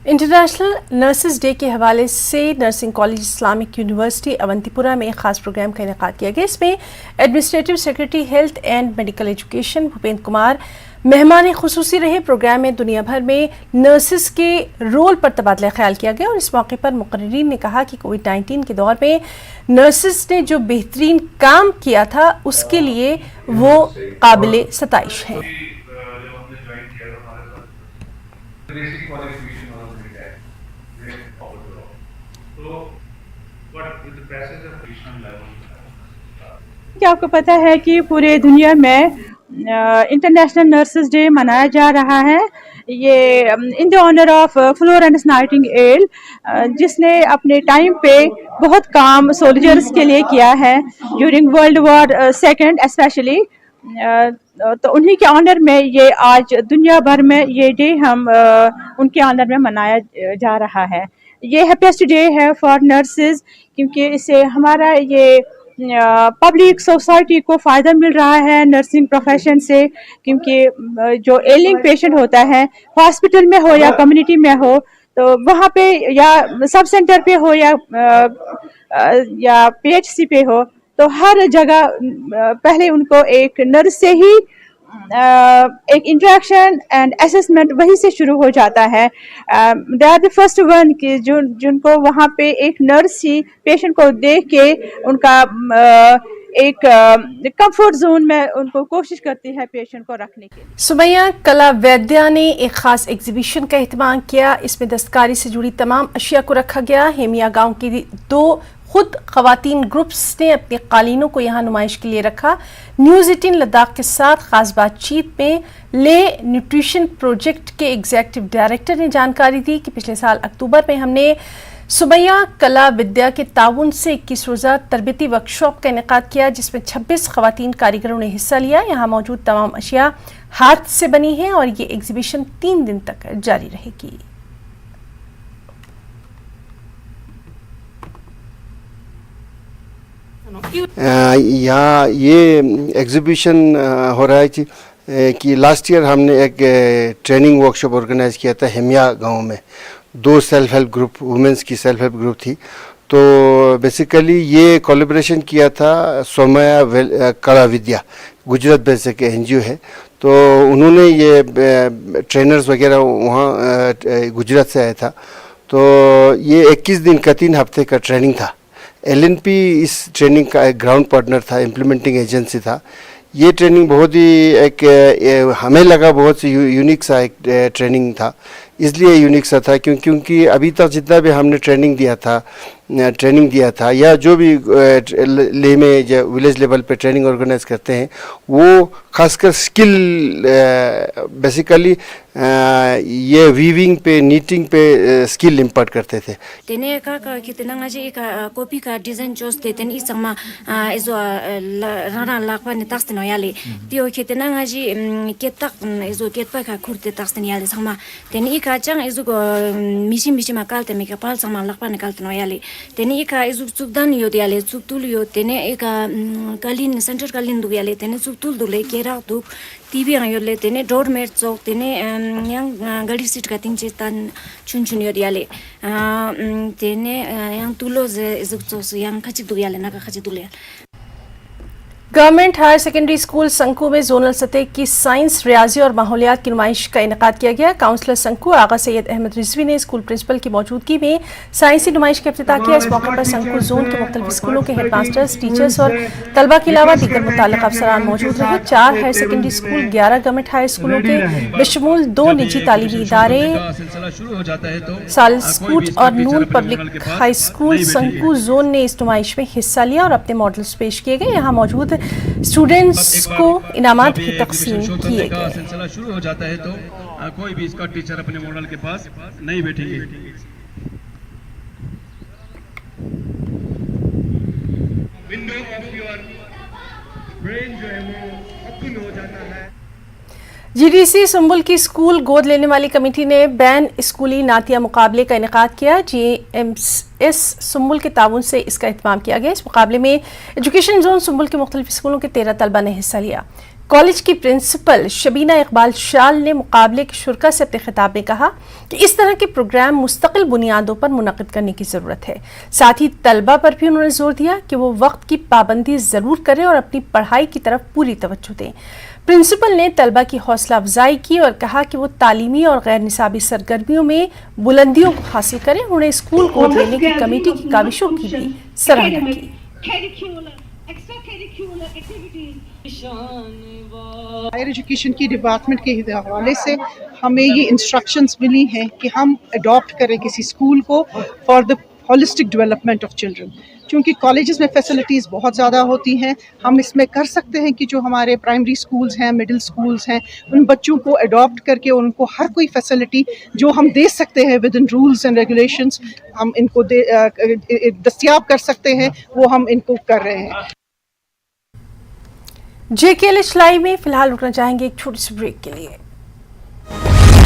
International nurses day के हवाले से nursing college Islamic university Awantipora में एक खास प्रोग्राम का इनेकाद किया गया। इसमें administrative secretary health and medical education Bhupendra Kumar मेहमान खुसूसी रहे। प्रोग्राम में दुनिया भर में नर्सेज के रोल पर तबादला ख्याल किया गया और इस मौके पर मुकर्रिरीन ने कहा कि कोविड-19 के दौर में नर्सेज ने जो बेहतरीन काम किया था उसके लिए वो काबिल सताइश हैं। क्या आपको पता है कि पूरे दुनिया में इंटरनेशनल नर्सेज डे मनाया जा रहा है। ये in the honour of Florence Nightingale, जिसने अपने टाइम पे बहुत काम सोल्जर्स के लिए किया है during world war second specially. तो उन्हीं के ऑनर में ये आज दुनिया भर में ये डे हम उनके ऑनर में मनाया जा रहा है। ये हैप्पीएस्ट डे है फॉर नर्सेज, क्योंकि इससे हमारा ये पब्लिक सोसाइटी को फ़ायदा मिल रहा है नर्सिंग प्रोफेशन से, क्योंकि जो एलिंग पेशेंट होता है हॉस्पिटल में हो या कम्युनिटी में हो, तो वहाँ पे या सब सेंटर पे हो या पीएचसी पे हो, तो हर जगह पहले उनको एक नर्स से ही एक इंटरेक्शन एंड असेसमेंट वहीं से शुरू हो जाता है। They are the first one कि जिनको वहाँ पे एक नर्स ही पेशेंट को देख के उनका एक कंफर्ट जोन में उनको कोशिश करती है पेशेंट को रखने के। सुमैया कला वैद्या ने एक खास एग्जीबिशन का एहतमाम किया। इसमें दस्तकारी से जुड़ी तमाम अशिया को रखा गया। हेमिया गांव की 2 खुद खवातीन ग्रुप्स ने अपने कालीनों को यहाँ नुमाइश के लिए रखा। न्यूज़ 18 लद्दाख के साथ खास बातचीत में ले न्यूट्रिशन प्रोजेक्ट के एग्जीक्यूटिव डायरेक्टर ने जानकारी दी कि पिछले साल अक्टूबर में हमने सुमैया कला विद्या के ताउन से 21 रोज़ा तरबियती वर्कशॉप का इनेकाद किया, जिसमें 26 खवातीन कारीगरों ने हिस्सा लिया। यहाँ मौजूद तमाम अशिया हाथ से बनी हैं और ये एग्जीबिशन 3 दिन तक जारी रहेगी। यहाँ ये एग्जीबिशन हो रहा है कि लास्ट ईयर हमने एक ट्रेनिंग वर्कशॉप ऑर्गेनाइज किया था हेमिया गांव में। 2 सेल्फ हेल्प ग्रुप, वुमेंस की सेल्फ हेल्प ग्रुप थी। तो बेसिकली ये कोलैबोरेशन किया था सुमैया कला विद्या, गुजरात बेस एक एनजीओ है। तो उन्होंने ये ट्रेनर्स वगैरह वहाँ गुजरात से आया था। तो ये 21 दिन का 3 हफ्ते का ट्रेनिंग था। एलएनपी इस ट्रेनिंग का एक ग्राउंड पार्टनर था, इम्प्लीमेंटिंग एजेंसी था। ये ट्रेनिंग बहुत ही हमें लगा बहुत सी यूनिक सा एक ट्रेनिंग था। इसलिए यूनिक सा था क्योंकि अभी तक जितना भी हमने ट्रेनिंग दिया था या जो भी ले में या विलेज लेवल पे ट्रेनिंग ऑर्गेनाइज करते हैं, वो खासकर स्किल बेसिकली ये वीविंग पे, नीटिंग पे स्किल इम्पार्ट करते थे। तेने का कितना ngaji का कॉपी का डिजाइन जोस तेन इस sama इजो राना लाखवा ने तास्ते नयाले तियो कितना ngaji केतक इजो केतपा का खुरते तास्ते नयाले sama तेन इका चंग इजो मिशी मकालते मेका पाल sama लाखवा ने कालते नयाले तेन इका इजो सुदान यो दियाले सुतुल यो तेने इका कालीन सेंटर कालीन दुयाले तेने सुतुल दुले केरा दु टीवी आयोले तेने डोर मेट चौक तेने yang गाड़ी सीट का तीन चेतन चुन यो दियाले तेने yang तुलो ज़ुक्तोस yang खची दुयाले ना का खची Dhule. Government higher secondary school Sanku में जोनल सतह की साइंस, रियाजी और माहौलियात की नुमाइश का इनेकाद किया गया। काउंसलर संकू आगा सैयद अहमद रिजवी ने स्कूल प्रिंसिपल की मौजूदगी में साइंसी नुमाइश का इफ्तिताह किया। इस मौके पर संकू जोन के मुख्तलिफ स्कूलों के हेडमास्टर्स, टीचर्स और तलबा के अलावा दीगर मुताल्लिक़ अफसरान मौजूद रहे। 4 higher secondary school, 11 government high स्कूलों के बशमूल 2 निजी तालीमी इदारे, सालस्कूट और नून public high school Sankoo zone ने इस नुमाइश में हिस्सा लिया और अपने मॉडल्स पेश किए गए। यहाँ मौजूद स्टूडेंट्स को इनामात भी तकसीम किए गए। सिलसिला शुरू हो जाता है तो कोई भी इसका टीचर अपने मॉडल के पास नहीं बैठेंगे। विंडो ऑफ योर ब्रेन जो है वो ओपन हो जाता है। जीडीसी सुंबुल की स्कूल गोद लेने वाली कमेटी ने बैन स्कूली नातिया मुकाबले का इनेकाद किया। जीएमएस सुंबुल के ताउन से इसका एहतमाम किया गया। इस मुकाबले में एजुकेशन जोन सुंबुल के मुख्तलिफ स्कूलों के 13 तलबा ने हिस्सा लिया। कॉलेज की प्रिंसिपल शबीना इकबाल शाल ने मुकाबले के शुरका से अपने खिताब में कहा कि इस तरह के प्रोग्राम मुस्तकिल बुनियादों पर मुनक़िद करने की ज़रूरत है। साथ ही तलबा पर भी उन्होंने जोर दिया कि वो वक्त की पाबंदी ज़रूर करें और अपनी पढ़ाई की तरफ पूरी तवज्जो दें। प्रिंसिपल ने तलबा की हौसला अफजाई की और कहा कि वो तालीमी और गैर निसाबी सरगर्मियों में बुलंदियों को हासिल करें। उन्होंने स्कूल को देने की कमेटी की काविशों की भी सराहना की। हायर एजुकेशन की डिपार्टमेंट के हवाले से हमें ये इंस्ट्रक्शंस मिली हैं कि हम अडॉप्ट करें किसी स्कूल को for the holistic development of children, क्योंकि कॉलेजेस में फैसिलिटीज़ बहुत ज़्यादा होती हैं। हम इसमें कर सकते हैं कि जो हमारे प्राइमरी स्कूल्स हैं, मिडिल स्कूल्स हैं, उन बच्चों को अडॉप्ट करके उनको हर कोई फैसिलिटी जो हम दे सकते हैं with in rules and regulations, हम इनको दस्तयाब कर सकते हैं, वो हम इनको कर रहे हैं। JKLH लाइव में फिलहाल रुकना चाहेंगे एक छोटी सी ब्रेक के लिए।